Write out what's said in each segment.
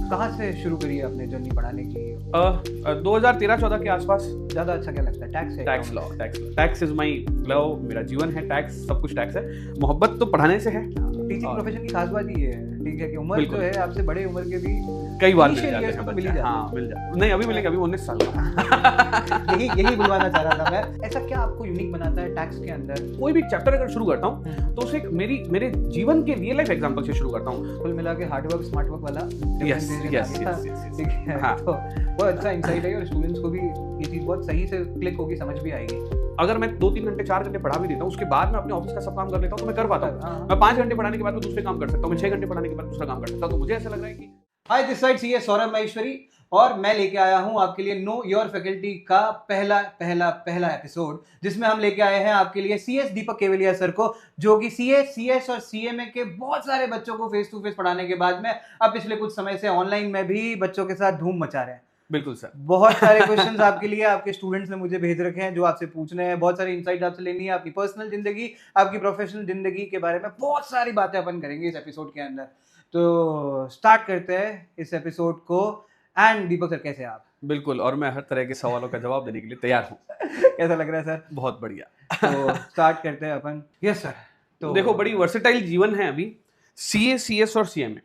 कहाँ से शुरू करी है आपने जर्नी पढ़ाने की? 2013-14 के आसपास। ज्यादा अच्छा क्या लगता है, टैक्स है? Tax law, tax is my love, मेरा जीवन है टैक्स, सब कुछ टैक्स है। मोहब्बत तो पढ़ाने से है। टीचिंग प्रोफेशन की खास बात ये है, ठीक है, कि उम्र जो है आपसे बड़े उम्र के भी कई बार मिल initial जाते years हैं में तो बच्चे। मिल ही जाते हैं। हाँ, मिल जाते नहीं, अभी मिलेंगे, अभी 19 साल का। यही बुलवाना चाह रहा था मैं। ऐसा क्या आपको यूनिक बनाता है टैक्स के अंदर? कोई भी चैप्टर अगर शुरू करता हूँ तो उसे एक मेरे जीवन के रियल लाइफ एग्जांपल से शुरू करता हूँ। कुल मिला के हार्ड वर्क स्मार्ट वर्क वाला यस, ठीक है। हाँ। तो बहुत अच्छा इंसाइट है और स्टूडेंट्स को भी ये चीज बहुत सही से क्लिक होगी, समझ भी आएगी। अगर मैं 2-3 घंटे 4 घंटे पढ़ा भी देता हूँ, उसके बाद मैं अपने ऑफिस का सब काम कर लेता हूँ तो मैं कर पाता हूँ। मैं 5 घंटे पढ़ाने के बाद मैं दूसरे काम कर सकता हूँ, मैं 6 घंटे पढ़ाने के बाद दूसरा काम कर सकता हूँ। तो मुझे ऐसा लग रहा है कि हाय, दिस साइड सी सौरभ महेश्वरी और मैं लेके आया हूं आपके लिए नो योर फैकल्टी का पहला एपिसोड, जिसमें हम लेके आए हैं आपके लिए सीएस दीपक केवलिया सर को, जो कि सीएस और सीएमए के बहुत सारे बच्चों को फेस टू फेस पढ़ाने के बाद में अब पिछले कुछ समय से ऑनलाइन में भी बच्चों के साथ धूम मचा रहे हैं। बिल्कुल सर। बहुत सारे क्वेश्चंस आपके लिए आपके स्टूडेंट्स ने मुझे भेज रखे हैं जो आपसे पूछने हैं, बहुत सारी इनसाइट आपसे लेनी है, आपकी पर्सनल जिंदगी, आपकी प्रोफेशनल जिंदगी के बारे में बहुत सारी बातें अपन करेंगे इस एपिसोड के अंदर। तो स्टार्ट करते हैं इस एपिसोड को। एंड दीपक सर, कैसे हैं आप? बिल्कुल, और मैं हर तरह के सवालों का जवाब देने के लिए तैयार हूँ। कैसा लग रहा है सर? बहुत बढ़िया। तो स्टार्ट करते हैं अपन। Yes sir. तो देखो, बड़ी वर्सेटाइल जीवन है अभी। सीए, सीएस और सीएमए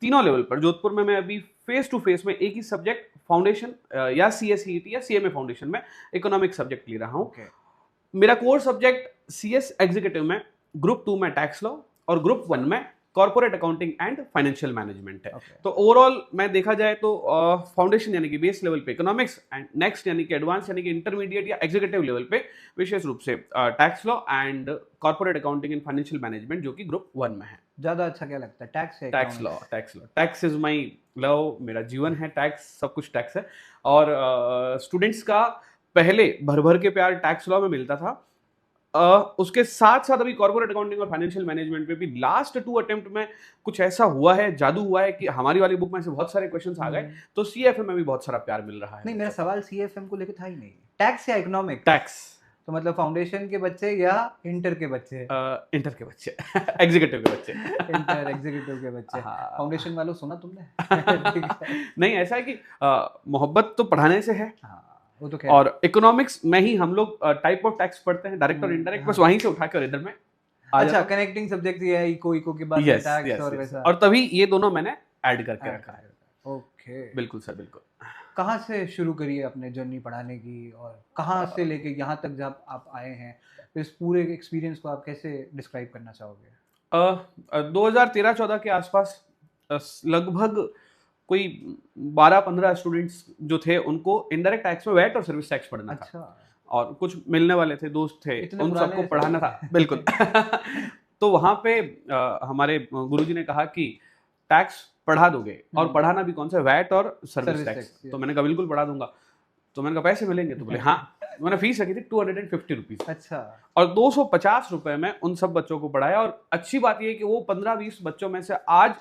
तीनों लेवल पर जोधपुर में मैं अभी फेस टू फेस में एक ही सब्जेक्ट फाउंडेशन या सीएसईटी या सीएमए फाउंडेशन में इकोनॉमिक सब्जेक्ट ले रहा हूँ। Okay. मेरा कोर सब्जेक्ट सीएस एग्जीक्यूटिव में, ग्रुप 2 में टैक्स लॉ और ग्रुप 1 में corporate accounting and financial management है। Okay. तो ओवरऑल मैं देखा जाए तो फाउंडेशन यानी कि बेस लेवल पे इकोनॉमिक्स एंड नेक्स्ट यानी कि एडवांस यानी कि इंटरमीडिएट या एग्जीक्यूटिव लेवल पे विशेष रूप से tax law and corporate accounting and financial management, जो कि ग्रुप 1 में है। ज्यादा अच्छा क्या लगता है, टैक्स है? Tax law, tax is my love, मेरा जीवन है टैक्स, सब कुछ टैक्स है। और स्टूडेंट्स का पहले भर के प्यार टैक्स लॉ में मिलता था। उसके साथ साथ अभी कॉर्पोरेट अकाउंटिंग और फाइनेंशियल मैनेजमेंट पे भी लास्ट 2 अटेम्प्ट में कुछ ऐसा हुआ है, जादू हुआ है कि हमारी वाली बुक में से बहुत सारे क्वेश्चंस आ गए। तो सीएफए में भी बहुत सारा प्यार मिल रहा है। नहीं, मेरा सवाल सीएफएम को लेके था ही नहीं। टैक्स या इकोनॉमिक? टैक्स। तो मतलब फाउंडेशन के बच्चे या इंटर के बच्चे? इंटर के बच्चे, एग्जीक्यूटिव के बच्चे। इंटर एग्जीक्यूटिव के बच्चे। हाँ। फाउंडेशन वालों, सुना तुमने? ठीक है। नहीं, ऐसा है कि मोहब्बत तो पढ़ाने से है। हाँ, वो तो खैर। और इकोनॉमिक्स में ही हम लोग टाइप ऑफ टैक्स पढ़ते हैं, डायरेक्ट और इनडायरेक्ट, बस वहीं से उठा के और इधर में अच्छा, कनेक्टिंग सब्जेक्ट ये है, इको के बाद टैक्स और वैसा। और तभी ये दोनों मैंने ऐड करके रखा है। ओके, बिल्कुल सर, बिल्कुल। कहाँ से शुरू करी है अपने जर्नी पढ़ाने की और कहाँ से लेके यहाँ तक जब आप आए हैं, इस पूरे एक्सपीरियंस को आप कैसे डिस्क्राइब करना चाहोगे? 2013-14 के आसपास लगभग कोई 12-15 स्टूडेंट्स जो थे उनको इनडायरेक्ट टैक्स में वैट और सर्विस टैक्स पढ़ना था। अच्छा। और कुछ मिलने वाले थे, दोस्त थे, इतने उन पुराने सबको ऐसे? पढ़ाना था। बिल्कुल। तो वहाँ पे हमारे गुरुजी ने कहा कि टैक्स पढ़ा दोगे, और पढ़ाना भी कौन सा, वैट और सर्विस टैक्स। तो मैंने कहा बिल्कुल पढ़ा दूंगा। तो मैंने कहा पैसे मिलेंगे? तो बोले हाँ। मैंने फीस रखी थी 250 रुपीज। अच्छा। और 250 रुपए में उन सब बच्चों को पढ़ाया। और अच्छी बात यह है कि वो 15-20 बच्चों में से आज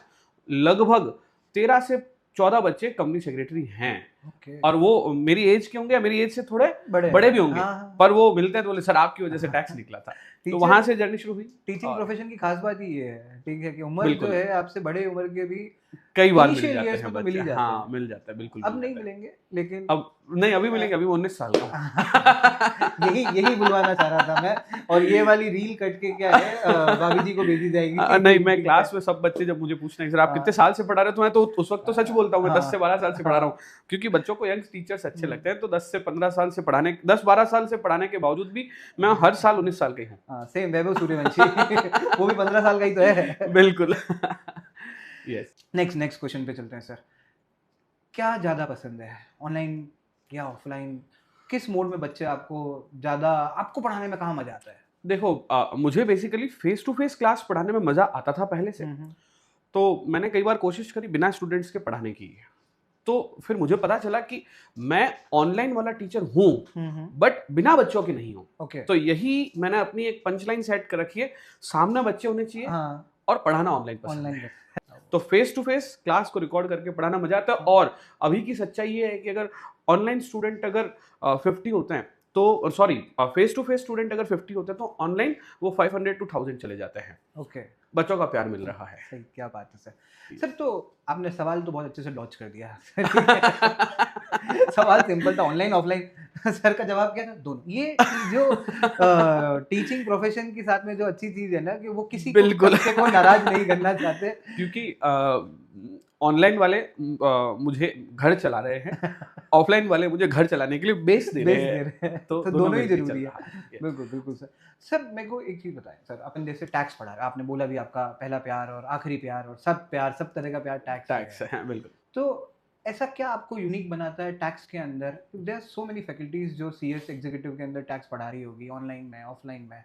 लगभग 13 से 14 बच्चे कंपनी सेक्रेटरी हैं। Okay. और वो मेरी एज के होंगे या मेरी एज से थोड़े बड़े भी होंगे। हाँ। पर वो मिलते हैं तो बोले सर आपकी वजह से टैक्स निकला था। तो वहां से जर्नी शुरू हुई। टीचिंग प्रोफेशन की खास बात ही ये है, ठीक है, कि उम्र जो है आपसे बड़े उम्र के भी कई बार मिल initial जाते years हैं में तो मिल ही बच्चे। जाते हाँ, हैं। मिल जाता है, बिल्कुल अब मिल नहीं जाता है। मिलेंगे, लेकिन अब नहीं, अभी मिलेंगे, अभी 19 साल का। यही बुलवाना चाह रहा था मैं। और ये वाली रील कट के क्या है, भाभी जी को भेजी जाएगी। नहीं, मैं क्लास में सब बच्चे जब मुझे पूछते हैं सर आप कितने साल से पढ़ा रहे हो, तो मैं तो उस वक्त तो सच बोलता हूँ, मैं 10 से 12 साल से पढ़ा रहा हूँ। क्योंकि बच्चों को यंग टीचर्स अच्छे लगते हैं। तो 10 से 15 साल से पढ़ाने, 10-12 साल से पढ़ाने के बावजूद भी मैं हर साल 19 साल का ही हूँ। सेम वैभव सूर्यवंशी। वो भी 15 साल का ही तो है। बिल्कुल। यस। नेक्स्ट क्वेश्चन पे चलते हैं सर। क्या ज़्यादा पसंद है, ऑनलाइन या ऑफलाइन? किस मोड में बच्चे आपको पढ़ाने में कहाँ मजा आता है? देखो, मुझे basically face to face class पढ़ाने में मजा आता था पहले से। तो मैंने कई बार कोशिश करी बिना स्टूडेंट्स के पढ़ाने की। तो फिर मुझे पता चला कि मैं ऑनलाइन वाला टीचर हूँ, बट बिना बच्चों के नहीं हूँ। Okay. तो यही मैंने अपनी एक पंचलाइन सेट कर रखी है, सामने बच्चे होने चाहिए। हाँ। और पढ़ाना ऑनलाइन पसंद है। तो फेस टू फेस क्लास को रिकॉर्ड करके पढ़ाना मजा आता है। और अभी की सच्चाई ये है कि अगर ऑनलाइन स्टूडेंट अगर 50 होते हैं तो sorry, face to face student अगर 50 होते हैं तो ऑनलाइन वो 500 to 1000 चले जाते हैं। ओके, बच्चों का प्यार मिल रहा है। सही, क्या बात है सर। सर तो आपने सवाल तो बहुत अच्छे से डॉच कर दिया। सवाल सिंपल था, ऑनलाइन ऑफलाइन। सर का जवाब क्या था? दोनों। ये जो टीचिंग प्रोफेशन के साथ में जो अच्छी चीज है ना कि वो किसी को बिल्कुल। बच्चे को नाराज नहीं करना चाहते। क्योंकि ऑनलाइन वाले मुझे घर चला रहे हैं, ऑफलाइन वाले मुझे घर चलाने के लिए बेस दे बेस रहे दे हैं, रहे हैं, तो तो दोनों ही मिलके जरूरी चल है। रहा है। Yes. बिल्कुल बिल्कुल सर। सर मेरे को एक चीज बताएं सर, अपन जैसे टैक्स पढ़ा रहे, आपने बोला भी आपका पहला प्यार और आखिरी प्यार और सब प्यार, सब तरह का प्यार टैक्स टैक्स है, बिल्कुल। तो ऐसा क्या आपको यूनिक बनाता है टैक्स के अंदर? There are so many faculties जो सीएस एग्जीक्यूटिव के अंदर टैक्स पढ़ा रही होगी, ऑनलाइन में, ऑफलाइन में।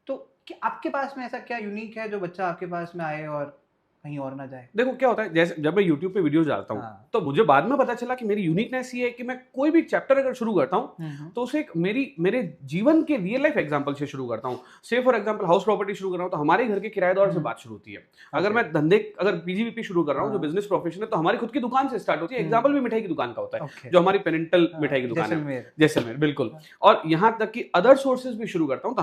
तो आपके पास में ऐसा क्या यूनिक है जो बच्चा आपके पास में आए और कहीं और ना जाए? देखो क्या होता है, जैसे जब मैं YouTube पे वीडियोस डालता हूँ, हाँ। तो मुझे बाद में पता चला कि मेरी यूनिकनेस ये है कि मैं कोई भी चैप्टर अगर शुरू करता हूँ तो उसे एक मेरे जीवन के रियल लाइफ एग्जांपल से शुरू करता हूँ। से फॉर एग्जांपल हाउस प्रॉपर्टी शुरू कर रहा हूँ तो हमारे घर के किराएदार से बात शुरू होती है। अगर मैं अगर पीजीबीपी शुरू कर रहा हूँ जो बिजनेस प्रोफेशन है, तो हमारी खुद की दुकान से स्टार्ट होती है। एग्जाम्पल भी मिठाई की दुकान का होता है, जो हमारी पेरेंटल मिठाई की दुकान है, जैसलमेर, बिल्कुल। और यहाँ तक कि अदर सोर्सेज भी शुरू करता हूँ, तो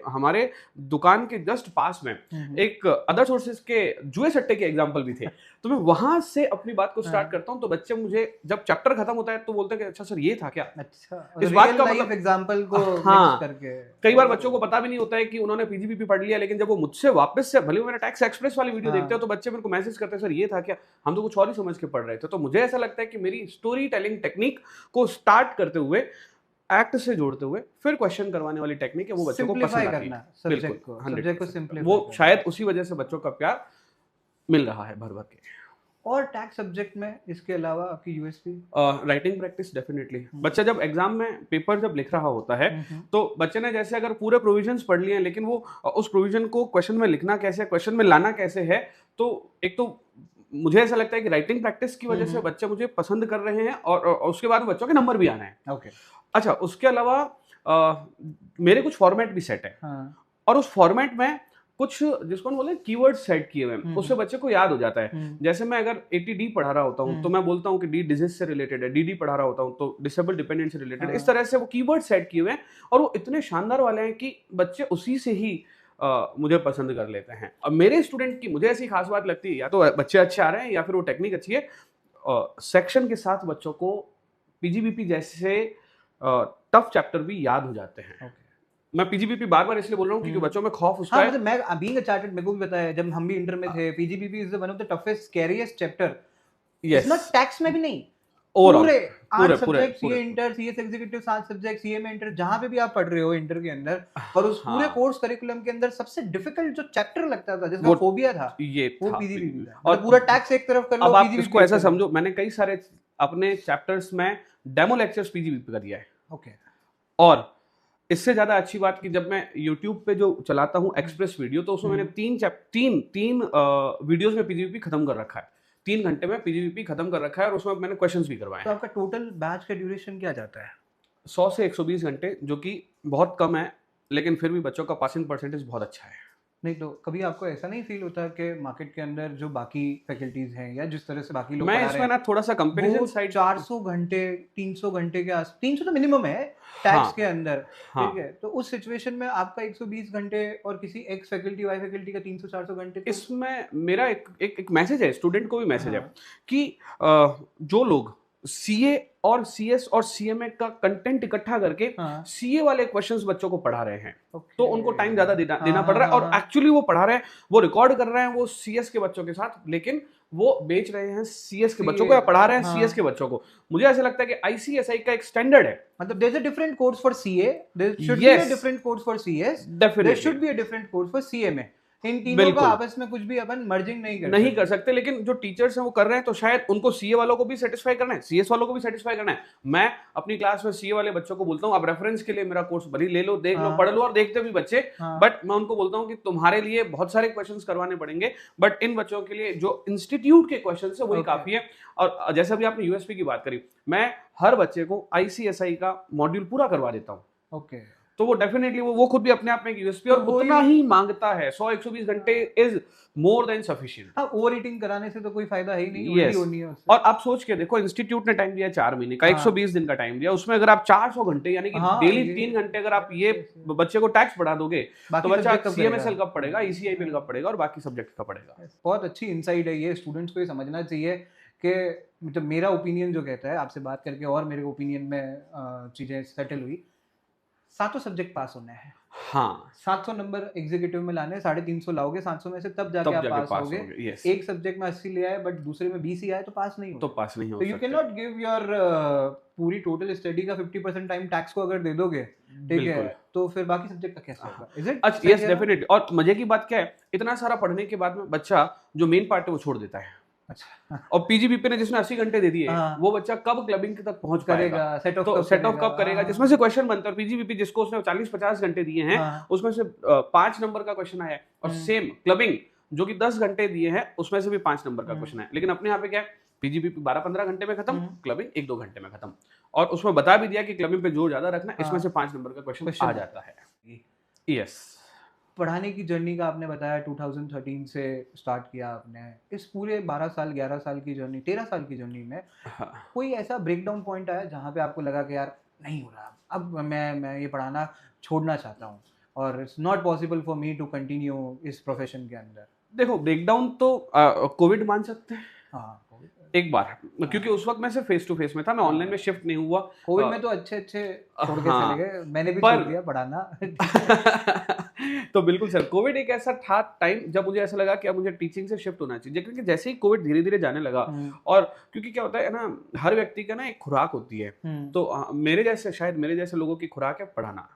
हमारे दुकान के जस्ट पास में एक अदर सोर्सेज के जुए सट्टे के एग्जाम्पल भी थे। तो मैं वहां से अपनी बात को स्टार्ट करता हूं, तो बच्चे मुझे जब चैप्टर खत्म होता है तो बोलते हैं कि अच्छा सर ये था क्या। अच्छा, इस बात का मतलब एग्जांपल को हाँ, मिक्स करके। कई बार बच्चों को पता भी नहीं होता है कि उन्होंने पीजीबीपी पढ़ लिया, लेकिन जब वो मुझसे वापस से, भले वो मेरा टैक्स एक्सप्रेस वाली वीडियो देखते हो, तो बच्चे मेरे को मैसेज करते हैं सर ये था क्या, हम तो कुछ और ही समझ के पढ़ रहे थे। तो मुझे ऐसा लगता है कि मेरी स्टोरी टेलिंग टेक्निक को स्टार्ट करते हुए, एक्ट से जोड़ते हुए, फिर क्वेश्चन करवाने वाली टेक्निक है, वो बच्चों को पसंद आती है। सब्जेक्ट को 100%। सिंपलीफाई, वो शायद उसी वजह से बच्चों का प्यार मिल रहा है भर भर के। और टैक्स सब्जेक्ट में इसके अलावा आपकी यूएसपी? Writing practice definitely. बच्चा जब एग्जाम में पेपर जब लिख रहा होता है, तो बच्चे ने जैसे अगर पूरे प्रोविजंस पढ़ लिए हैं, लेकिन वो उस प्रोविजन को क्वेश्चन में लिखना कैसे है, क्वेश्चन में लाना कैसे है, तो एक तो मुझे ऐसा लगता है कि राइटिंग प्रैक्टिस की वजह से बच्चे मुझे पसंद कर रहे हैं, और उसके बाद बच्चों के नंबर भी आना है। ओके। अच्छा, उसके अलावा मेरे कुछ फॉर्मेट भी सेट है, और उस फॉर्मेट में कुछ जिसको हम बोले कीवर्ड सेट किए हुए हैं, उससे बच्चे को याद हो जाता है। जैसे मैं अगर 80D पढ़ा रहा होता हूँ, तो मैं बोलता हूँ कि डी डिजीज से रिलेटेड है, DD पढ़ा रहा होता हूँ तो डिसेबल डिपेंडेंट से रिलेटेड। इस तरह से वो कीवर्ड सेट किए हुए हैं, और वो इतने शानदार वाले हैं कि बच्चे उसी से ही मुझे पसंद कर लेते हैं। अब मेरे स्टूडेंट की मुझे ऐसी खास बात लगती है, या तो बच्चे अच्छे आ रहे हैं या फिर वो टेक्निक अच्छी है। सेक्शन के साथ बच्चों को पीजीबीपी जैसे टफ चैप्टर भी याद हो जाते हैं। मैं पीजीबीपी बार-बार इसलिए बोल रहा हूँ क्योंकि बच्चों में खौफ उसका है। मतलब मैं बीइंग अ चार्टर्ड, मेरे को भी पता है, जब हम भी इंटर में थे, PGBP is one of the toughest scariest chapter. It's not tax में भी नहीं, पूरे 8 subject, CA inter, CS executive 7 subject, CA में इंटर, जहां पे भी आप पढ़ रहे हो इंटर के अंदर, और उस पूरे कोर्स करिकुलम के अंदर सबसे डिफिकल्ट जो चैप्टर लगता था, जिसका फोबिया था, वो पीजीबीपी था। और पूरा टैक्स एक तरफ कर लो, अब आप इसको ऐसा समझो, मैंने कई सारे अपने चैप्टर्स में डेमो लेक्चर्स पीजीबीपी का दिया है। ओके। और इससे ज्यादा अच्छी बात कि जब मैं YouTube पे जो चलाता हूँ एक्सप्रेस वीडियो, तो उसमें मैंने तीन वीडियोस में पीजीबीपी खत्म कर रखा है। 3 घंटे में पीजीबीपी खत्म कर रखा है, और उसमें मैंने क्वेश्चंस भी करवाए हैं। तो आपका टोटल बैच का ड्यूरेशन क्या जाता है? 100 से 120 घंटे, जो कि बहुत कम है, लेकिन फिर भी बच्चों का पासिंग परसेंटेज बहुत अच्छा है। नहीं तो कभी आपको ऐसा नहीं फील होता कि मार्केट के अंदर जो बाकी फैकल्टीज हैं, या जिस तरह से बाकी लोग मैं इसमें ना थोड़ा सा कंपैरिजन साइड, 400 घंटे 300 घंटे के आस, 300 तो मिनिमम है टैक्स के अंदर, ठीक है, तो उस सिचुएशन में आपका 120 घंटे और किसी एक्स फैकल्टी वाई फैकल्टी का 300-400 घंटे, तो इसमें मेरा एक मैसेज है, स्टूडेंट को भी मैसेज है कि जो लोग सीए और सीएस और सीएमए का कंटेंट इकट्ठा करके सीए वाले क्वेश्चंस बच्चों को पढ़ा रहे हैं, तो उनको टाइम ज्यादा देना पड़ रहा है, और एक्चुअली वो पढ़ा रहे हैं, वो रिकॉर्ड कर रहे हैं वो सीएस के बच्चों के साथ, लेकिन वो बेच रहे हैं सीएस के बच्चों को, या पढ़ा रहे हैं सीएस के बच्चों को। मुझे ऐसा लगता है कि आईसीएसआई का एक स्टैंडर्ड है, मतलब there is a different course for CA, there should be a different course for CS, there should be a different course for CMA. इन तीनों का आपस में कुछ भी अपन मर्जिंग नहीं कर सकते, लेकिन जो टीचर्स हैं वो कर रहे हैं, तो शायद उनको सीए वालों को भी सेटिस्फाई करना है, सीएस वालों को भी सेटिस्फाई करना है। मैं अपनी क्लास में सीए वाले बच्चों को बोलता हूँ, आप रेफरेंस के लिए मेरा कोर्स भले ले लो, देख लो, पढ़ लो, और देखते भी बच्चे, बट मैं उनको बोलता हूँ कि तुम्हारे लिए बहुत सारे क्वेश्चंस करवाने पड़ेंगे, बट इन बच्चों के लिए जो इंस्टीट्यूट के क्वेश्चन है वही काफी है। और जैसा भी आपने यूएसपी की बात करी, मैं हर बच्चे को आईसीएसआई का मॉड्यूल पूरा करवा देता हूँ। ओके। तो वो डेफिनेटली वो खुद भी अपने आप में एक यूएसपी और उतना ही मांगता है। 100-120 घंटे इज मोर देन सफिशिएंट। हाँ, ओवर ईटिंग कराने से तो कोई फायदा है ही नहीं, Yes. उल्टी होनी है उससे। और आप सोच के देखो, इंस्टीट्यूट ने टाइम दिया 4 महीने का, हाँ। 120 दिन का टाइम दिया, उसमें अगर आप 400 घंटे यानी कि हाँ, डेली ये- 3 घंटे अगर आप ये बच्चे को टैक्स बढ़ा दोगे तो बाकी बच्चा subject कब सीएमएसएल करेगा? कब पढ़ेगा, ईसीआईपीएल कब पढ़ेगा और बाकी सब्जेक्ट कब पढ़ेगा। बहुत अच्छी इनसाइट है ये, स्टूडेंट्स को ये समझना चाहिए कि मतलब मेरा ओपिनियन जो कहता है, आपसे बात करके और मेरे ओपिनियन में चीज़ें सेटल हुई, 700 सब्जेक्ट पास होने हैं। हाँ, 700 नंबर एग्जीक्यूटिव में लाने, 350 लाओगे 700 में से, तब जाके तब आप जाके पास पास होगे। होगे। यस, एक सब्जेक्ट में 80 ले आए बट दूसरे में 20 ही आए तो पास नहीं तो हो। पास नहीं हो तो यू कैन सकते। नॉट गिव योर पूरी टोटल स्टडी का 50% टाइम टैक्स को अगर दे दोगे, ठीक है, बिल्कुल। तो फिर बाकी सब्जेक्ट का कैसे होगा? Is it? अच्छा, यस डेफिनेटली। और मजे की बात क्या है, इतना सारा पढ़ने के बाद में बच्चा जो मेन पार्ट है वो छोड़ देता है। अच्छा, और पीजीबीपी ने जिसमें 80 घंटे दे दिए, हाँ। वो बच्चा कब क्लबिंग तक पहुंच पाएगा, करेगा सेट ऑफ तो सेट ऑफ कब करेगा, जिसमें से क्वेश्चन बनता है। पीजीबीपी जिसको उसने 40-50 घंटे दिए हैं, हाँ। उसमें से 5 नंबर का क्वेश्चन आया है। और सेम क्लबिंग जो कि 10 घंटे दिए हैं, उसमें से भी 5 नंबर का क्वेश्चन है। लेकिन अपने यहाँ पे क्या है, पीजीबीपी 12-15 घंटे में खत्म, क्लबिंग 1-2 घंटे में खत्म। और उसमें बता भी दिया कि क्लबिंग पे जोर ज्यादा रखना, इसमें से 5 नंबर का क्वेश्चन आ जाता है। यस। पढ़ाने की जर्नी का आपने बताया 2013 से स्टार्ट किया आपने, इस पूरे 12 साल 11 साल की जर्नी, 13 साल की जर्नी में हाँ। कोई ऐसा ब्रेकडाउन पॉइंट आया जहाँ पे आपको लगा कि यार नहीं हो रहा, अब मैं ये पढ़ाना छोड़ना चाहता हूँ और it's not possible for me to continue इस प्रोफेशन के अंदर? देखो, ब्रेकडाउन तो कोविड मान सकते हैं हाँ, एक बार, क्योंकि उस वक्त मैं सिर्फ फेस टू फेस में था, मैं ऑनलाइन में शिफ्ट नहीं हुआ। कोविड में तो अच्छे छोड़ के हाँ, चले गए, मैंने भी पर- छोड़ दिया पढ़ाना। तो बिल्कुल सर, कोविड एक ऐसा था टाइम जब मुझे ऐसा लगा कि अब मुझे टीचिंग से शिफ्ट होना चाहिए, क्योंकि जैसे ही कोविड धीरे धीरे जाने लगा, और क्योंकि क्या होता है ना, हर व्यक्ति का ना एक खुराक होती है। तो मेरे जैसे, शायद मेरे जैसे लोगों की खुराक है पढ़ाना।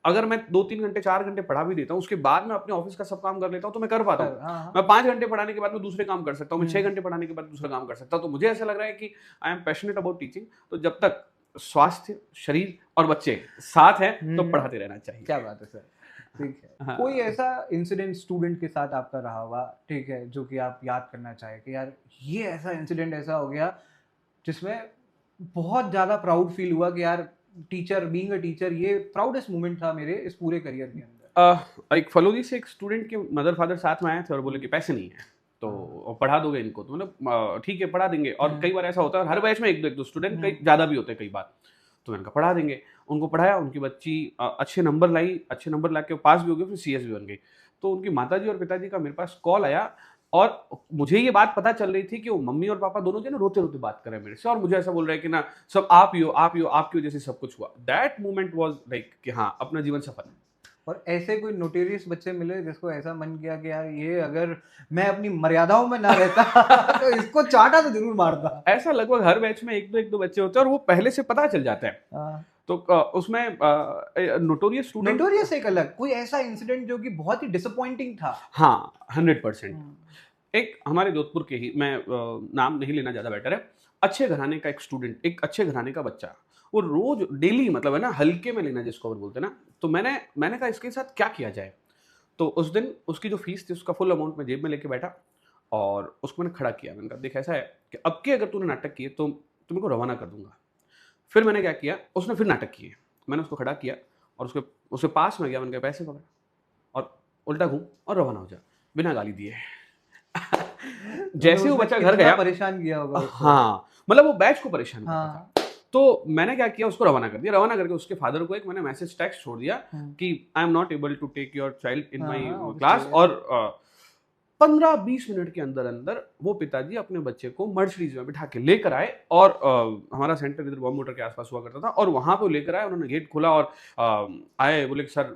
अगर मैं 2-3 घंटे 4 घंटे पढ़ा भी देता हूँ, उसके बाद मैं अपने ऑफिस का सब काम कर लेता हूँ, तो मैं कर पाता हूँ। मैं 5 घंटे पढ़ाने के बाद में दूसरे काम कर सकता हूँ, मैं 6 घंटे पढ़ाने के बाद दूसरा काम कर सकता हूँ। तो मुझे ऐसा लग रहा है कि I am passionate about teaching. तो जब तक स्वास्थ्य, शरीर और बच्चे साथ हैं तो पढ़ाते रहना चाहिए। क्या बात है सर, ठीक है। हाँ। कोई ऐसा इंसिडेंट स्टूडेंट के साथ आपका रहा होगा, ठीक है, जो कि आप याद करना चाहे कि यार ये ऐसा इंसिडेंट ऐसा हो गया जिसमें बहुत ज़्यादा प्राउड फील हुआ कि यार टीचर, बीइंग अ टीचर, ये प्राउडेस्ट मोमेंट था मेरे इस पूरे करियर के अंदर? एक फलोदी से एक स्टूडेंट के मदर फादर साथ में आए थे और बोले कि पैसे नहीं है तो पढ़ा दोगे इनको, तो मतलब ठीक है पढ़ा देंगे। और कई बार ऐसा होता है हर बैच में एक दो स्टूडेंट, कई ज़्यादा भी होते हैं कई बार, तो मैंने कहा पढ़ा देंगे। उनको पढ़ाया, उनकी बच्ची अच्छे नंबर लाई, अच्छे नंबर ला के पास भी हो गई, फिर सीएस भी बन गई। तो उनकी माताजी और पिताजी का मेरे पास कॉल आया और मुझे ये बात पता चल रही थी कि वो मम्मी और पापा दोनों जो ना रोते रोते बात कर रहे हैं मेरे से, और मुझे ऐसा बोल रहे हैं कि ना सब आप ही हो, आपकी वजह से सब कुछ हुआ। दैट मोमेंट वाज लाइक कि हाँ, अपना जीवन सफल। और ऐसे कोई नोटेरियस बच्चे मिले जिसको ऐसा मन किया कि यार ये अगर मैं अपनी मर्यादाओं में ना रहता तो इसको चाटा तो जरूर मारता? ऐसा लगभग हर बैच में एक दो बच्चे होते हैं और वो पहले से पता चल जाता है। तो उसमें नोटोरियस स्टूडेंट, नोटोरियस एक अलग, कोई ऐसा इंसिडेंट जो कि बहुत ही डिसअपॉइंटिंग था? हाँ 100%। एक हमारे जोधपुर के ही, मैं नाम नहीं लेना ज़्यादा बेटर है, अच्छे घराने का एक स्टूडेंट, एक अच्छे घराने का बच्चा, वो रोज डेली मतलब है ना हल्के में लेना जिसको और बोलते हैं ना, तो मैंने कहा इसके साथ क्या किया जाए। तो उस दिन उसकी जो फीस थी उसका फुल अमाउंट में जेब में लेके बैठा और उसको मैंने खड़ा किया। मैंने कहा देख ऐसा है कि अब के अगर तूने नाटक किए तो तुम को रवाना कर दूंगा। फिर मैंने क्या किया, उसने फिर नाटक किए, मैंने उसको खड़ा किया और उसके पास में गया, मैंने कहा पैसे पकड़ और उल्टा घूम और रवाना हो जा, बिना गाली दिए। जैसे वो बच्चा घर गया, परेशान किया होगा उसको। हाँ मतलब वो बैच को परेशान करता हाँ। था। तो मैंने क्या किया, उसको रवाना कर दिया। रवाना करके उसके फादर को एक मैंने मैसेज टेक्स्ट छोड़ दिया कि I am not able to take your child in my class. और 15-20 मिनट के अंदर अंदर वो पिताजी अपने बच्चे को मर्सिडीज में बिठा के लेकर आए और हमारा सेंटर इधर बॉम्ब मोटर के आसपास हुआ करता था, और वहाँ पे लेकर आए, उन्होंने गेट खोला और आए, बोले सर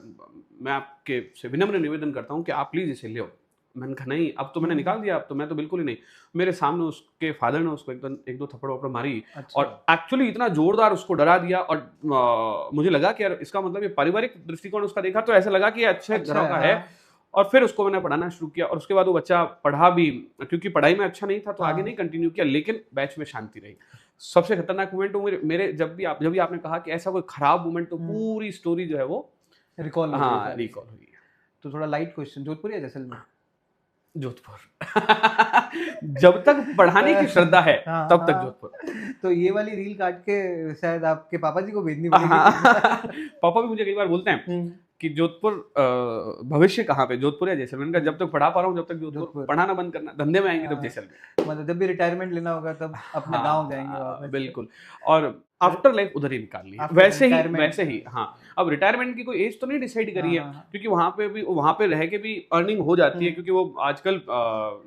मैं आपके से विनम्र निवेदन करता हूँ कि आप प्लीज़ इसे ले। मैंने कहा नहीं, अब तो मैंने निकाल दिया, अब तो मैं तो बिल्कुल ही नहीं। मेरे सामने उसके फादर ने उसको एक दो थप्पड़ वप्पड़ मारी। अच्छा। और एक्चुअली इतना जोरदार उसको डरा दिया, और मुझे लगा कि यार इसका मतलब ये पारिवारिक दृष्टिकोण उसका देखा तो ऐसा लगा कि ये अच्छे घरों का है। और फिर उसको मैंने पढ़ाना शुरू किया और उसके बाद वो बच्चा पढ़ा भी, क्योंकि पढ़ाई में अच्छा नहीं था तो आगे नहीं कंटिन्यू किया, लेकिन बैच में शांति रही। सबसे खतरनाक मोमेंट वो मेरे जब भी आपने कहा कि ऐसा कोई खराब मोमेंट, तो पूरी स्टोरी जो है वो रिकॉल हाँ रिकॉल हुई है। तो थोड़ा लाइट क्वेश्चन, जोधपुर या जैसलमेर? जोधपुर। जब तक पढ़ाने की श्रद्धा है हाँ, तब तक हाँ। जोधपुर। तो ये वाली रील काट के शायद आपके पापा जी को भेजनी हाँ, पड़ेगी। पापा भी मुझे कई बार बोलते हैं हम्म, कि जोधपुर भविष्य कहाँ पे, जोधपुर या जैसलमेर। मैंने कहा जब तक पढ़ा पा रहा हूँ, जब तक जोधपुर, जोधपुर। पढ़ाना बंद करना, धंधे में आएंगे तब हाँ, जैसलमेर। मतलब जब भी रिटायरमेंट लेना होगा तब अपने गांव जाएंगे वापस। बिल्कुल। और आफ्टर लाइफ उधर ही निकालनी है, After वैसे ही retirement, वैसे ही। हाँ, अब रिटायरमेंट की कोई एज तो नहीं डिसाइड करी है, हाँ, हाँ। क्योंकि वहाँ पे रह के भी अर्निंग हो जाती है, क्योंकि वो आजकल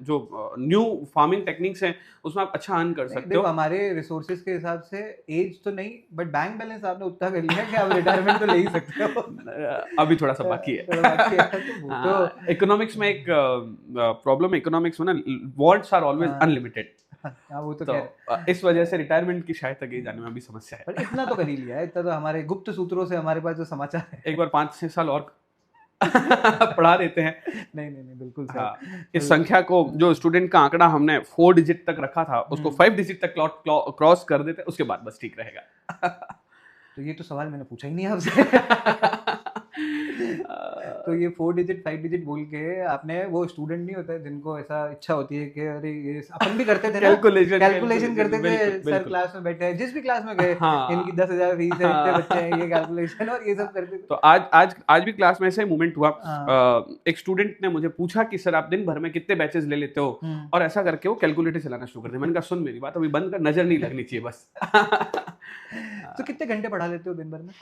जो न्यू फार्मिंग टेक्निक्स हैं उसमें आप अच्छा अर्न कर नहीं, सकते देखो हो। हमारे रिसोर्सेज के हिसाब से एज तो नहीं, बट बैंक बैलेंस आपने उतना कर लिया कि आप रिटायरमेंट तो ले ही सकते हो। अभी थोड़ा सा बाकी है। थोड़ा बाकी है, तो वो तो इकोनॉमिक्स में एक प्रॉब्लम, इकोनॉमिक्स में ना वांट्स आर ऑलवेज हाँ। अनलिमिटेड। हाँ, वो तो तो खैर, इस वजह से रिटायरमेंट की शायद तक जाने में अभी समस्या है। पर इतना तो कर ही लिया है, इतना तो हमारे गुप्त सूत्रों से हमारे पास जो समाचार है। एक बार 5-6 साल और पढ़ा देते हैं। नहीं नहीं नहीं, बिल्कुल सही। हाँ, इस संख्या को, जो स्टूडेंट का आंकड़ा हमने 4 डिजिट तक रखा था, उसको 5 डिजिट तक क्रॉस कर देते, उसके बाद बस ठीक रहेगा। तो ये तो सवाल मैंने पूछा ही नहीं आपसे। तो ये 4 डिजिट 5 डिजिट बोल के आपने, वो स्टूडेंट नहीं होता है जिनको ऐसा इच्छा होती है कि अरे ये अपन भी करते थे ना, कैलकुलेशन करते थे, सर क्लास में बैठे हैं, जिस भी क्लास में गए, हाँ, इनकी 10,000 फीस है, इतने बच्चे हैं, ये कैलकुलेशन और ये सब करते थे। तो आज भी क्लास में ऐसा ही मूवमेंट हुआ। हाँ। एक स्टूडेंट ने मुझे पूछा कि सर आप दिन भर में कितने बैचेस ले लेते हो, और ऐसा करके वो कैलकुलेटर चलाना शुरू कर दिया। मैंने कहा सुन मेरी बात, अभी बंद कर, नजर नहीं लगनी चाहिए बस। तो कितने घंटे पढ़ा लेते हो दिन भर में?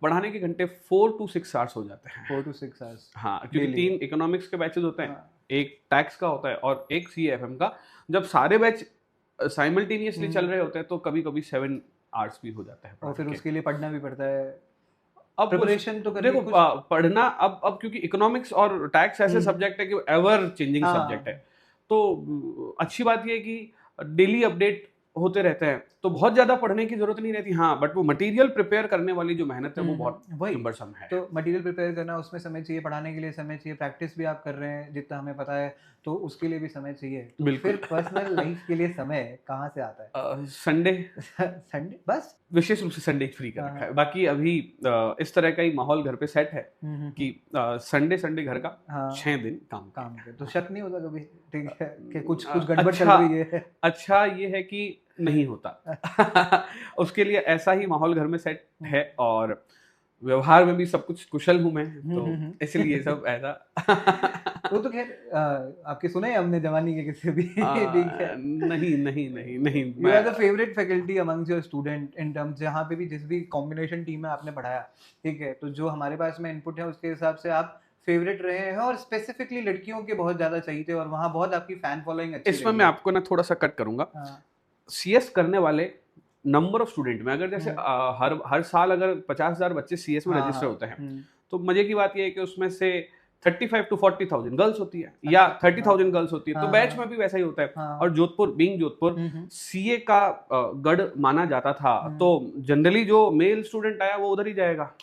पढ़ाने के घंटे 4 to 6 आवर्स हो जाते हैं। 4 to 6 आवर्स। हाँ, क्योंकि Daily। 3 इकोनॉमिक्स के बैचेस होते हैं, हाँ। एक टैक्स का होता है और एक CAFM का। जब सारे बैच साइमल्टेनियसली चल रहे होते हैं तो कभी कभी 7 आवर्स भी हो जाता है और फिर पढ़ाने के। उसके लिए पढ़ना भी पड़ता है, अब प्रिपरेशन तो करनी देखो कुछ। पढ़ना, अब क्योंकि इकोनॉमिक्स और टैक्स ऐसे सब्जेक्ट है कि एवर चेंजिंग हाँ। सब्जेक्ट है, तो अच्छी बात यह है कि डेली अपडेट होते रहते हैं, तो बहुत ज्यादा पढ़ने की जरूरत नहीं रहती। हाँ, बट वो मटेरियल प्रिपेयर करने वाली जो मेहनत है वो बहुत वही cumbersome है। तो मटेरियल प्रिपेयर करना, उसमें समय चाहिए, पढ़ाने के लिए समय चाहिए, प्रैक्टिस भी आप कर रहे हैं जितना हमें पता है, तो उसके लिए भी समय चाहिए। तो बिल्कुल। फिर पर्सनल लाइफ के लिए समय कहाँ से आता है? संडे, संडे बस। विशेष रूप से संडे फ्री कर हाँ। रखा है। बाकी अभी इस तरह का ही माहौल घर पे सेट है कि संडे घर का, हाँ। 6 दिन काम के तो शक नहीं होता कभी, ठीक है, कि कुछ अच्छा, गड़बड़ चल रही है? अच्छा ये है कि नहीं होता। उसके लिए ऐसा ही माहौल घर में सेट है, और व्यवहार में भी सब कुछ कुशल हूं मैं, तो इसलिए सब ऐसा। वो तो खैर आपके सुने हैं हमने जवानी के किस्से भी। ठीक है। नहीं you are the favourite faculty amongst your student in terms, जहाँ पे भी जिस भी कॉम्बिनेशन टीम में आपने पढ़ाया, ठीक है, तो जो हमारे पास में इनपुट है उसके हिसाब से आप फेवरेट रहे हैं, और स्पेसिफिकली लड़कियों के बहुत ज्यादा चाहिए थे, और वहाँ बहुत आपकी फैन फॉलोइंग अच्छी इसमें मैं आपको ना थोड़ा सा कट करूंगा। CS करने वाले नंबर ऑफ स्टूडेंट में, अगर जैसे हर साल अगर 50,000 बच्चे CS में रजिस्टर होते हैं, तो मजे की बात यह है कि उसमें से 35 to 40,000 गर्ल्स होती है, या 30,000 गर्ल्स होती है, तो बैच में भी वैसा ही होता है। और जोधपुर CA का गढ़ माना जाता था, तो जनरली जो मेल स्टूडेंट आया वो उधर ही जाएगा।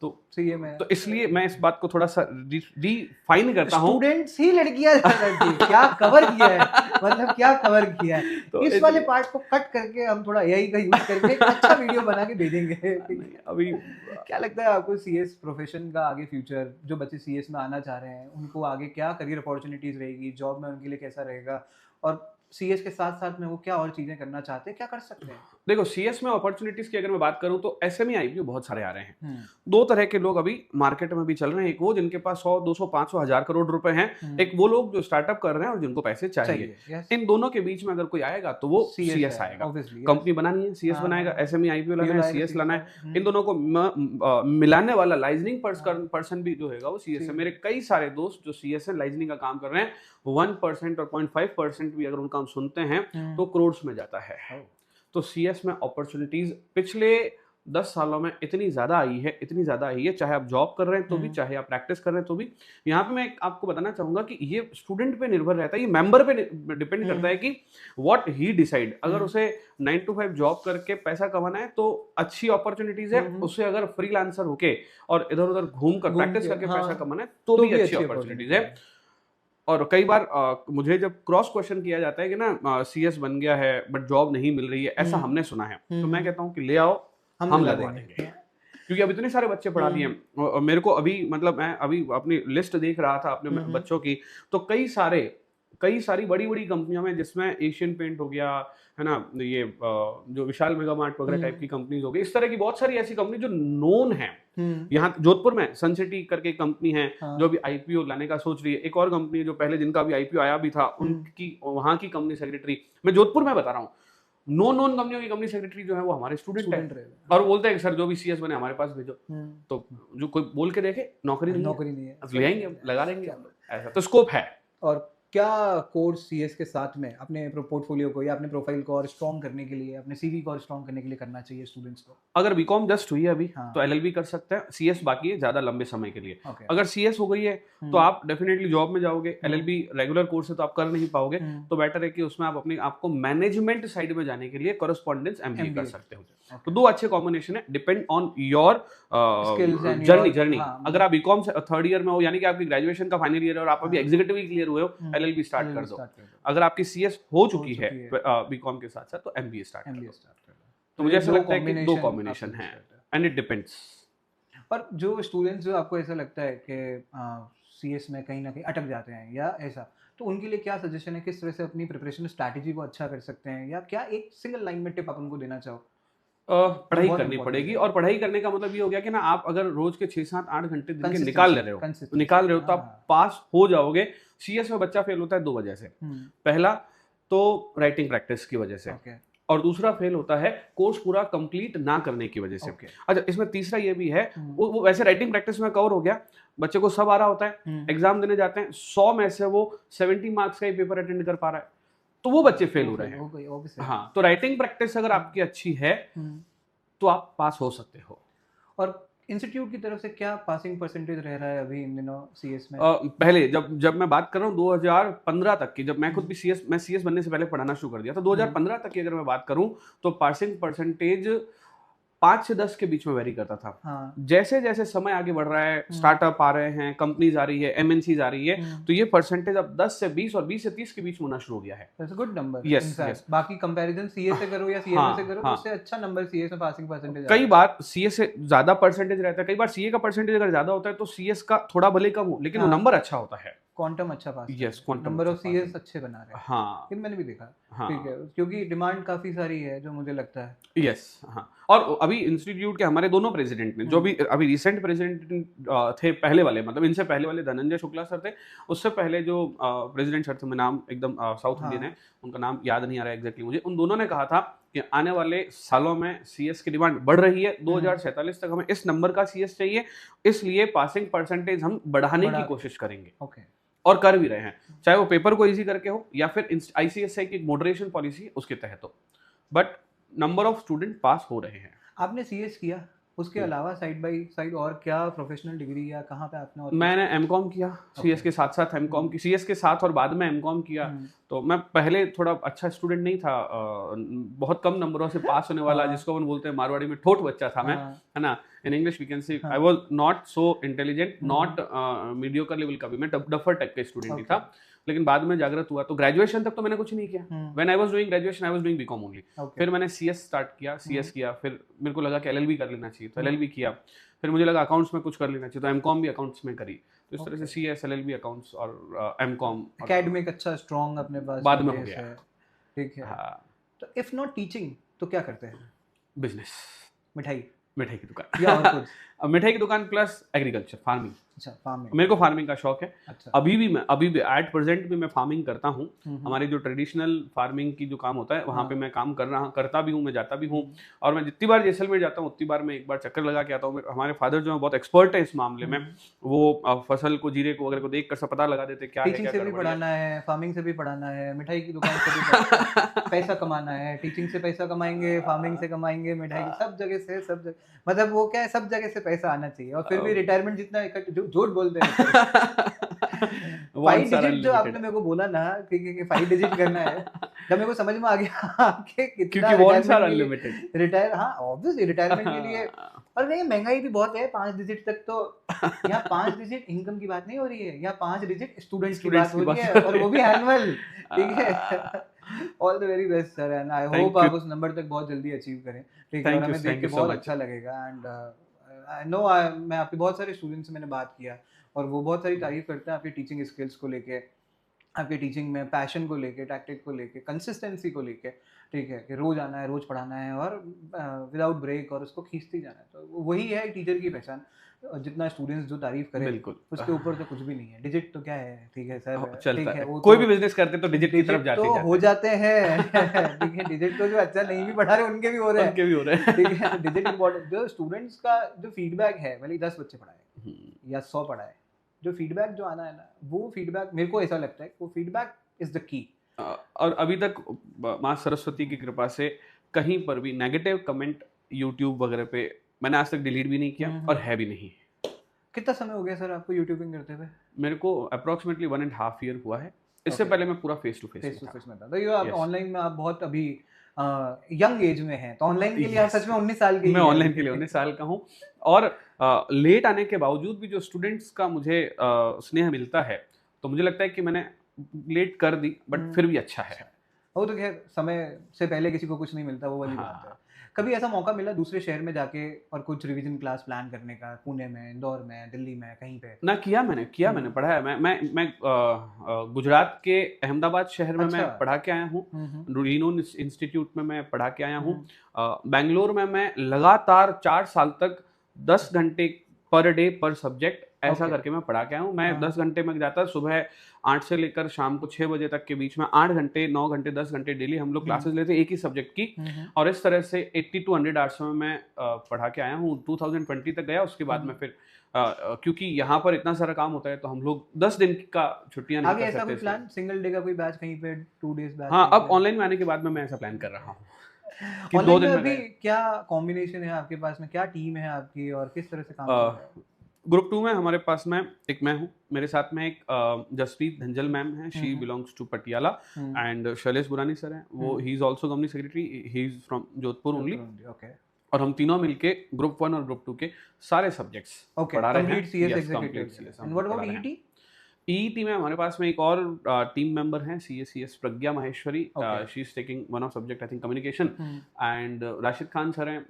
तो इसलिए मैं इस बात को थोड़ा सा रिफाइन करता हूँ। स्टूडेंट्स ही लड़कियां क्या कवर किया है, मतलब क्या कवर किया है। तो इस वाले पार्ट को कट करके हम थोड़ा AI का यूज करके एक अच्छा वीडियो बना के भेजेंगे। अभी क्या लगता है आपको CS प्रोफेशन का आगे फ्यूचर, जो बच्चे CS में आना चाह रहे हैं उनको आगे क्या करियर अपॉर्चुनिटीज रहेगी, जॉब में उनके लिए कैसा रहेगा, और CS के साथ साथ में वो क्या और चीजें करना चाहते हैं, क्या कर सकते हैं? देखो, CS में अपॉर्चुनिटीज की अगर मैं बात करूं तो SME IPO बहुत सारे आ रहे हैं। दो तरह के लोग अभी मार्केट में भी चल रहे हैं, एक वो जिनके पास 100, 200, 500, 1000 करोड़ रुपए हैं, एक वो लोग जो स्टार्टअप कर रहे हैं और जिनको पैसे चाहिए। इन दोनों के बीच में अगर कोई आएगा तो वो CS आएगा। कंपनी बनानी है, CS बनाएगा, SME IPO लाना है, CS लाना है। इन दोनों को मिलाने वाला लाइजनिंग पर्सन भी जो है वो CS है। मेरे कई सारे दोस्त जो CS है, लाइजनिंग का काम कर रहे हैं, 1% और 0.5% भी अगर उनका हम सुनते हैं तो करोड़ में जाता है। तो CS में अपॉर्चुनिटीज पिछले 10 सालों में इतनी ज्यादा आई है, चाहे आप जॉब कर रहे हैं तो भी, चाहे आप प्रैक्टिस कर रहे हैं तो भी। यहाँ पे मैं आपको बताना चाहूंगा कि ये स्टूडेंट पे निर्भर रहता है, ये मेंबर पे डिपेंड करता है कि व्हाट ही डिसाइड। अगर उसे 9 to 5 जॉब करके पैसा कमाना है तो अच्छी अपॉर्चुनिटीज है, उसे अगर फ्रीलांसर होके और इधर उधर घूम कर प्रैक्टिस करके पैसा कमाना है तो भी अच्छी अपॉर्चुनिटीज है। और कई बार मुझे जब क्रॉस क्वेश्चन किया जाता है कि ना CS बन गया है बट जॉब नहीं मिल रही है, ऐसा हमने सुना है, तो मैं कहता हूँ कि ले आओ, हम लगवा देंगे। क्योंकि अब इतने सारे बच्चे पढ़ा दिए हैं। और मेरे को अभी मतलब मैं अभी अपनी लिस्ट देख रहा था अपने बच्चों की, तो कई सारी बड़ी बड़ी कंपनियों में, जिसमें एशियन पेंट हो गया, है ना, ये जो विशाल मेगा मार्ट वगैरह टाइप की कंपनीज हो गई, इस तरह की बहुत सारी ऐसी कंपनी जो नोन है। यहाँ जोधपुर में सन सिटी करके कंपनी है जो अभी आईपीओ लाने का सोच रही है। एक और कंपनी है जो पहले जिनका भी आईपीओ आया भी था, उनकी वहां की कंपनी सेक्रेटरी, मैं जोधपुर में बता रहा हूँ, नॉन कंपनियों की कंपनी सेक्रेटरी जो है वो हमारे स्टूडेंट है, और बोलते हैं सर जो भी सीएस बने हमारे पास भेजो। तो जो कोई बोल के देखे नौकरी नहीं है, ले आएंगे, लगा लेंगे, ऐसा तो स्कोप है। और क्या कोर्स सीएस के साथ में अपने पोर्टफोलियो को या अपने प्रोफाइल को और स्ट्रॉन्ग करने के लिए, अपने सीवी को और स्ट्रॉन्ग करने के लिए करना चाहिए स्टूडेंट्स को? अगर बीकॉम जस्ट हुई है अभी तो एलएलबी कर सकते हैं, सीएस बाकी है ज्यादा लंबे समय के लिए। अगर सीएस हो गई है तो आप डेफिनेटली जॉब में जाओगे, एलएलबी रेगुलर कोर्स है तो आप कर नहीं पाओगे, तो बेटर है कि उसमें आप अपने आपको मैनेजमेंट साइड में जाने के लिए कॉरेस्पॉन्डेंस एमबीए कर सकते हो। तो दो अच्छे कॉम्बिनेशन है, डिपेंड ऑन योर जर्नी। अगर आप बीकॉम से थर्ड ईयर में हो, यानी कि आपकी ग्रेजुएशन का फाइनल ईयर है और आप अभी एग्जीक्यूटिव क्लियर हुए हो, एलएलबी स्टार्ट कर दो। अगर आपकी सीएस हो चुकी है बीकॉम के साथ साथ, तो एमबीए स्टार्ट कर दो। तो मुझे ऐसा लगता है कि दो कॉम्बिनेशन है, एंड इट डिपेंड्स। और जो स्टूडेंट्स जो आपको ऐसा लगता है कि सीएस में कहीं ना कहीं अटक जाते हैं या ऐसा, तो उनके लिए क्या सजेशन है, किस तरह से अपनी प्रिपरेशन स्ट्रैटेजी को अच्छा कर सकते हैं, या क्या एक सिंगल लाइन में टिप आप उनको देना चाहो? पढ़ाई करनी पड़ेगी, और पढ़ाई करने का मतलब ये हो गया कि ना आप अगर रोज के 6-7-8 घंटे दिन के निकाल रहे हो तो आप पास हो जाओगे। सीएस में बच्चा फेल होता है दो वजह से, पहला तो राइटिंग प्रैक्टिस की वजह से, और दूसरा फेल होता है कोर्स पूरा कंप्लीट ना करने की वजह से। अच्छा, इसमें तीसरा ये भी है, वो वैसे राइटिंग प्रैक्टिस में कवर हो गया, बच्चे को सब आ रहा होता है, एग्जाम देने जाते हैं 100 में से वो 70 मार्क्स का ही पेपर अटेंड कर पा रहा है, तो वो बच्चे फेल हो रहे हैं। हाँ, तो राइटिंग प्रैक्टिस अगर आपकी अच्छी है तो आप पास हो सकते हो। और इंस्टीट्यूट की तरफ से क्या पासिंग परसेंटेज रह रहा है अभी इन दिनों सीएस में? पहले जब मैं बात कर रहा हूँ 2015 तक की, जब मैं खुद भी सीएस बनने से पहले पढ़ाना शुरू कर दिया, तो 2015 तक की अगर मैं बात करूँ तो पासिंग परसेंटेज 5 से 10 के बीच में वेरी करता था। जैसे जैसे समय आगे बढ़ रहा है, स्टार्टअप आ रहे हैं, कंपनीज आ रही है, एमएनसीज आ रही है, तो ये परसेंटेज अब 10 से 20 और 20 से 30 के बीच में होना शुरू हो गया है। That's a good number. Yes. बाकी कंपैरिजन सीए से करो या सीए से करो, तो उससे अच्छा नंबर सीए में पासिंग परसेंटेज। कई बार सीए से ज्यादा परसेंटेज रहता है, कई बार सीए का परसेंटेज अगर ज्यादा होता है तो सीएस का थोड़ा भले कम हो, लेकिन वो नंबर अच्छा होता है। क्वांटम अच्छा पास, yes, quantum number of CS अच्छे बना रहे हैं। हाँ, लेकिन मैंने भी देखा। ठीक है, क्योंकि डिमांड काफी सारी है जो मुझे लगता है। यस, हाँ। और अभी इंस्टीट्यूट के हमारे दोनों प्रेसिडेंट ने, जो भी अभी रिसेंट प्रेसिडेंट थे, पहले वाले मतलब इनसे पहले वाले धनंजय शुक्ला सर थे, उससे पहले जो प्रेसिडेंट सर थे, मैं नाम एकदम साउथ इंडियन है, उनका नाम याद नहीं आ रहा एग्जैक्टली मुझे, उन दोनों ने कहा था कि आने वाले सालों में सीएस की डिमांड बढ़ रही है, 2047 तक हमें इस नंबर का सीएस चाहिए, इसलिए पासिंग परसेंटेज हम बढ़ाने की कोशिश करेंगे। और कर भी रहे हैं, चाहे वो पेपर को इजी करके हो या फिर आईसीएसआई की मॉडरेशन पॉलिसी उसके तहत हो, बट नंबर ऑफ स्टूडेंट पास हो रहे हैं। आपने सीएस किया, उसके अलावा साइड बाय साइड और क्या प्रोफेशनल डिग्री या कहाँ पे आपने? मैंने एमकॉम किया, सीएस के साथ साथ एमकॉम की, सीएस के साथ और बाद में एमकॉम किया। तो मैं पहले थोड़ा अच्छा स्टूडेंट नहीं था, बहुत कम नंबरों से पास होने वाला, जिसको हम बोलते हैं मारवाड़ी में ठोठ बच्चा था मैं, है ना। In English we can say I was not so intelligent, not mediocre level का भी, मैं डफर टाइप का स्टूडेंट ही था। लेकिन बाद में जागृत हुआ, तो ग्रेजुएशन तक तो मैंने कुछ नहीं किया। When I was doing graduation I was doing BCom only. फिर मैंने सीएस स्टार्ट किया, सीएस किया, फिर मेरे को लगा कि एलएलबी कर लेना चाहिए, तो एलएलबी किया। फिर मुझे लगा अकाउंट्स में कुछ कर लेना चाहिए, तो एमकॉम भी अकाउंट्स में करी। तो इस तरह से सीएस, एलएलबी, अकाउंट्स और एमकॉम। एकेडमिक अच्छा स्ट्रांग अपने पास बाद में हो गया। ठीक है। तो इफ नॉट टीचिंग तो क्या करते हैं? बिजनेस, मिठाई की दुकान या और कुछ? मिठाई की दुकान प्लस एग्रीकल्चर, फार्मिंग। अच्छा, फार्मिंग। मेरे को फार्मिंग का शौक है। अच्छा। अभी भी एट प्रेजेंट भी मैं फार्मिंग करता हूँ। हमारी जो ट्रेडिशनल फार्मिंग की जो काम होता है वहाँ पे मैं काम करता भी हूँ, मैं जाता भी हूँ। और मैं जितनी बार जैसलमेर जाता हूँ उतनी बार मैं एक बार चक्कर लगा के आता हूँ। हमारे फादर जो है बहुत एक्सपर्ट है इस मामले में, वो फसल को, जीरे को वगैरह को देख कर सब पता लगा देते क्या है। टीचिंग से भी पढ़ाना है, फार्मिंग से भी पढ़ाना है, मिठाई की दुकान से भी पैसा कमाना है। टीचिंग से पैसा कमाएंगे, फार्मिंग से कमाएंगे, मिठाई, सब जगह से, सब जगह, मतलब वो क्या है, सब जगह से पैसा आना चाहिए। और फिर भी रिटायरमेंट जितना झूठ बोलते हैं। 5 डिजिट जो आपने मेरे को बोला ना कि 5 डिजिट करना है, जब मेरे को समझ में आ गया कि कितना रिटायर, हाँ ऑब्वियसली रिटायरमेंट के लिए। और नहीं, महंगाई भी बहुत है, 5 डिजिट तक तो यहाँ 5 डिजिट इनकम की बात नहीं हो रही है, यहाँ 5 डिजिट स्टूडेंट्स की बात हो रही है, और वो भी एनुअल। ठीक है। All the very best sir, and I hope आप उस नंबर तक बहुत जल्दी अचीव करें। ठीक है, और हमें देख के बहुत अच्छा लगेगा। एंड नो मैं आपके बहुत सारे स्टूडेंट्स से मैंने बात किया और वो बहुत सारी तारीफ करते हैं आपकी टीचिंग स्किल्स को लेके, आपके टीचिंग में पैशन को लेके, टैक्टिक को लेके, कंसिस्टेंसी को लेके, ठीक है, कि रोज आना है, रोज पढ़ाना है और विदाउट ब्रेक और उसको खींचते ही जाना है। तो वही है टीचर की पहचान। जितना स्टूडेंट्स जो तारीफ करें बिल्कुल उसके ऊपर तो कुछ भी नहीं है। डिजिट तो क्या है, ठीक है सर, ठीक चलता है, है, वो कोई तो भी बिजनेस करते तो डिजिट की तरफ डिजिट जाते तो ही हो जाते जाते हैं ठीक है, डिजिट तो जो अच्छा नहीं भी पढ़ा रहे उनके भी हो रहे हैं, हैं, उनके भी हो रहे हैं। ठीक है। डिजिट इंपॉर्टेंट, जो स्टूडेंट्स का जो फीडबैक है, भले ही 10 बच्चे पढ़ाए या 100 पढ़ाए, जो फीडबैक जो आना है ना, वो फीडबैक मेरे को ऐसा लगता है वो फीडबैक इज द की। और अभी तक माँ सरस्वती की कृपा से कहीं पर भी नेगेटिव कमेंट यूट्यूब वगैरह पे मैंने आज तक डिलीट भी नहीं किया और है भी नहीं। कितना समय हो गया सर आपको यूट्यूबिंग करते हुए? मेरे को अप्रोक्सीमेटली 1.5 ईयर हुआ है। इससे Okay. पहले मैं पूरा फेस टू फेस में था। तो ये आप Yes. ऑनलाइन में आप बहुत अभी यंग एज में हैं, तो ऑनलाइन के लिए आप सच में 19 साल के ही मैं हैं। ऑनलाइन के लिए 19 साल का हूँ और लेट आने के बावजूद भी जो स्टूडेंट्स का मुझे स्नेह मिलता है, तो मुझे लगता है कि मैंने लेट कर दी बट फिर भी अच्छा है। वो तो खैर समय से पहले किसी को कुछ नहीं मिलता, वो वाली बात है। कभी ऐसा मौका मिला दूसरे शहर में जाके और कुछ रिवीजन क्लास प्लान करने का, पुणे में, इंदौर में, दिल्ली में, कहीं पे? ना किया मैंने पढ़ा है। मैं गुजरात के अहमदाबाद शहर में मैं पढ़ा के आया हूँ। रीनोन इंस्टीट्यूट में मैं पढ़ा के आया हूँ। बेंगलोर में मैं लगातार 4 साल तक 10 घंटे पर डे पर सब्जेक्ट ऐसा करके मैं पढ़ा के आया हूँ। मैं 10 घंटे में जाता, सुबह 8 से लेकर शाम को 6 बजे तक के बीच में 8 घंटे, 9 घंटे, 10 घंटे डेली हम लोग क्लासेस लेते एक ही सब्जेक्ट की और इस तरह से 80 to 100 आवर्स में मैं पढ़ा के आया हूँ। 2020 तक गया, उसके बाद में फिर क्योंकि यहाँ पर इतना सारा काम होता है तो हम लोग 10 दिन का छुट्टियां नहीं कर सकते। ऐसा कोई प्लान सिंगल डे का कोई बैच कहीं पे, 2 डेज बैच? हाँ, अब ऑनलाइन में आने के बाद में मैं ऐसा प्लान कर रहा हूँ कि 2 दिन में अभी क्या कॉम्बिनेशन है आपके पास में, क्या टीम है आपकी और किस तरह से काम कर रहा है? ग्रुप 2 में हमारे पास में एक मैं हूँ, मेरे साथ में एक जसप्रीत धंजल मैम है, she belongs to Patiala and Shailesh Burani sir हैं, वो he is also company secretary, he is from Jodhpur only. और हम तीनों मिलके ग्रुप 1 और ग्रुप 2 के सारे सब्जेक्ट्स पढ़ा रहे हैं। And what about EET? EET में हमारे पास में एक और टीम मेंबर हैं, CS Pragya Maheshwari, she is taking one of subject I think communication and Rashid Khan sir हैं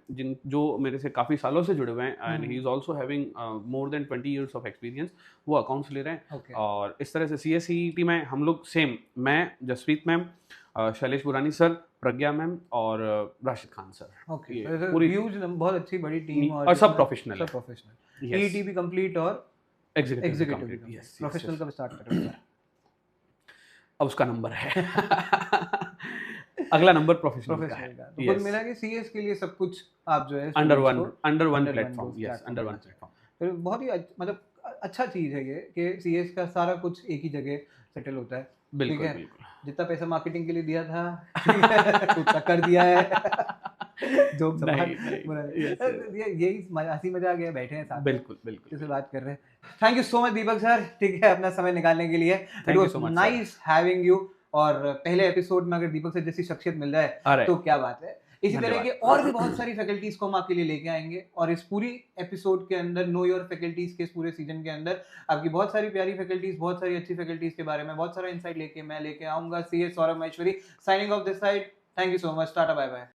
जो मेरे से काफ़ी सालों से जुड़े हुए हैं and he is also having more than 20 years of experience, वो अकाउंट्स ले रहे हैं। और इस तरह से सीएसईटी में हम लोग सेम, मैं, जसप्रीत मैम, शैलेश बुरानी सर, प्रज्ञा मैम और राशिद खान सर। पूरी बहुत अच्छी बड़ी टीम और सब प्रोफेशनल, ईईटी भी कंप्लीट और एग्जीक्यूटिव प्रोफेशनल कब स्टार्ट कर रहे हो? अब उसका नंबर है अगला नंबर प्रोफेशनल का है। तो कुल मिला के सीएस के लिए सब कुछ आप जो है under one platform, yes, under one platform. फिर बहुत ही मतलब अच्छा चीज है ये कि सीएस का सारा कुछ एक ही जगह सेटल होता है। बिल्कुल बिल्कुल, जितना पैसा मार्केटिंग के लिए दिया था उतना कर दिया है। जो यही हंसी मजाक है, बैठे हैं साथ, बिल्कुल बिल्कुल से बात कर रहे हैं। Thank you so much Deepak sir, ठीक है, अपना समय निकालने के लिए। It was nice having you. और पहले एपिसोड में अगर दीपक सर जैसी शख्सियत मिल जाए तो क्या बात है। इसी तरह के और भी बहुत सारी फैकल्टीज को हम आपके लिए लेके आएंगे और इस पूरी एपिसोड के अंदर, नो योर फैकल्टीज के इस पूरे सीजन के अंदर आपकी बहुत सारी प्यारी फैकल्टीज, बहुत सारी अच्छी फैकल्टीज के बारे में बहुत सारा इंसाइट लेके मैं लेके आऊंगा। CS Saurabh Maheshwari signing off this side. Thank you so much, tata bye bye.